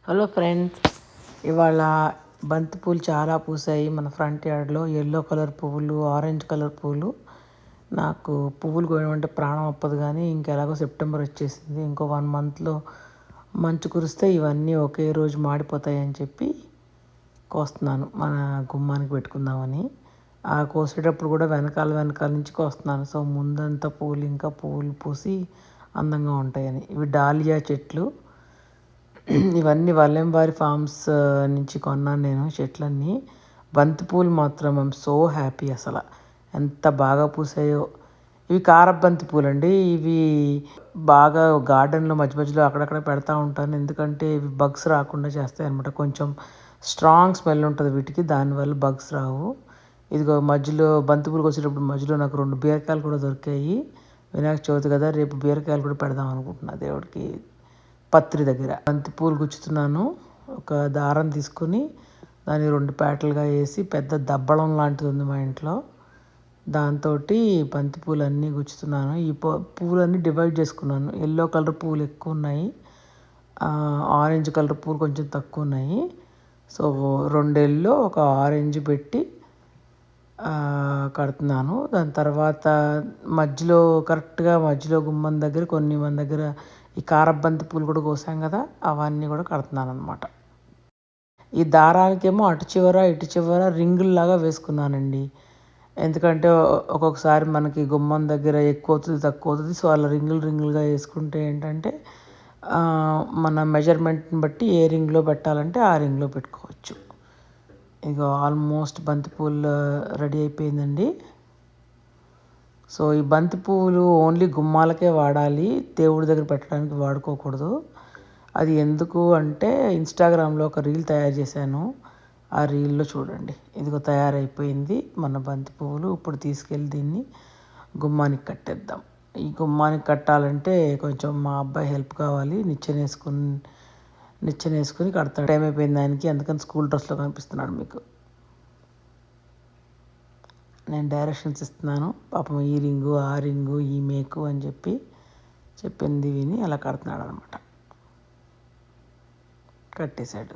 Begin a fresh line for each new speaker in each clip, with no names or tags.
Hello friends, ఇవాళ బంతిపూలు చాలా పూసాయి మన ఫ్రంట్ యార్డ్లో. ఎల్లో కలర్ పువ్వులు, ఆరెంజ్ కలర్ పువ్వులు. నాకు పువ్వులు కోయమంటే ప్రాణం ఒప్పదు, కానీ ఇంకెలాగో సెప్టెంబర్ వచ్చేసింది. ఇంకో 1 మంత్లో మంచు కురిస్తే ఇవన్నీ ఒకే రోజు మాడిపోతాయి అని చెప్పి కోస్తున్నాను. మన గుమ్మానికి పెట్టుకుందామని. ఆ కోసేటప్పుడు కూడా వెనకాల నుంచి కోస్తున్నాను. సో ముందంతా పువ్వులు, ఇంకా పువ్వులు పూసి అందంగా ఉంటాయని. ఇవి డాలియా చెట్లు. ఇవన్నీ వల్లెంబారి ఫార్మ్స్ నుంచి కొన్నాను నేను చెట్లన్నీ. బంతిపూలు మాత్రం ఐమ్ సో హ్యాపీ. అసలు ఎంత బాగా పూసాయో. ఇవి కారపు బంతి పూలు అండి. ఇవి బాగా గార్డెన్లో మధ్యలో అక్కడక్కడ పెడతా ఉంటాను, ఎందుకంటే ఇవి బగ్స్ రాకుండా చేస్తాయి అనమాట. కొంచెం స్ట్రాంగ్ స్మెల్ ఉంటుంది వీటికి, దానివల్ల బగ్స్ రావు. ఇదిగో మధ్యలో బంతిపూలు కోసేటప్పుడు మధ్యలో నాకు 2 బీరకాయలు కూడా దొరికాయి. వినాయక చవితి కదా, రేపు బీరకాయలు కూడా పెడదాం అనుకుంటున్నా దేవుడికి పత్రి దగ్గర. బంతిపూలు గుచ్చుతున్నాను. ఒక దారం తీసుకొని దాన్ని 2 పేటలుగా వేసి, పెద్ద దబ్బడం లాంటిది ఉంది మా ఇంట్లో, దాంతో బంతిపూలు అన్నీ గుచ్చుతున్నాను. ఈ పువ్వులన్నీ డివైడ్ చేసుకున్నాను. ఎల్లో కలర్ పువ్వులు ఎక్కువ ఉన్నాయి, ఆరెంజ్ కలర్ పువ్వులు కొంచెం తక్కువ ఉన్నాయి. సో 2 ఎల్లో, ఒక ఆరెంజ్ పెట్టి కడుతున్నాను. దాని తర్వాత మధ్యలో కరెక్ట్గా మధ్యలో గుమ్మం దగ్గర కొన్ని మన దగ్గర ఈ కారబంతి పూలు కూడా కోసాం కదా, అవన్నీ కూడా కడుతున్నాను అనమాట. ఈ దారానికేమో అటు చివర ఇటు చివర రింగుల్లాగా వేసుకున్నానండి. ఎందుకంటే ఒక్కొక్కసారి మనకి గుమ్మం దగ్గర ఎక్కువ అవుతుంది, తక్కువ అవుతుంది. సో అలా రింగులుగా వేసుకుంటే ఏంటంటే మన మెజర్మెంట్ని బట్టి ఏ రింగ్లో పెట్టాలంటే ఆ రింగ్లో పెట్టుకోవచ్చు. ఇక ఆల్మోస్ట్ బంతిపూలు రెడీ అయిపోయిందండి. సో ఈ బంతి పువ్వులు ఓన్లీ గుమ్మాలకే వాడాలి, దేవుడి దగ్గర పెట్టడానికి వాడుకోకూడదు. అది ఎందుకు అంటే ఇన్స్టాగ్రామ్లో ఒక రీల్ తయారు చేశాను. ఆ రీల్లో చూడండి. ఇదిగో తయారైపోయింది మన బంతి పువ్వులు. ఇప్పుడు తీసుకెళ్ళి దీన్ని గుమ్మానికి కట్టేద్దాం. ఈ గుమ్మానికి కట్టాలంటే కొంచెం మా అబ్బాయి హెల్ప్ కావాలి. నిచ్చెన వేసుకుని కడతాడు. టైం అయిపోయింది దానికి, అందుకని స్కూల్ డ్రెస్లో కనిపిస్తున్నాడు మీకు. నేను డైరెక్షన్స్ ఇస్తున్నాను. పాపం ఈ రింగు, ఆ రింగు, ఈ మేకు అని చెప్పి చెప్పింది విని అలా కడుతున్నాడు అనమాట. కట్టేశాడు.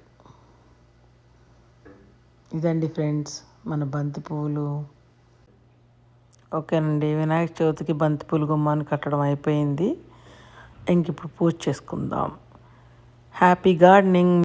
ఇదండి ఫ్రెండ్స్ మన బంతి పువ్వులు. ఓకేనండి, వినాయక చవితికి బంతి పూలు గుమ్మాన్ని కట్టడం అయిపోయింది. ఇంక ఇప్పుడు పూజ చేసుకుందాం. Happy gardening.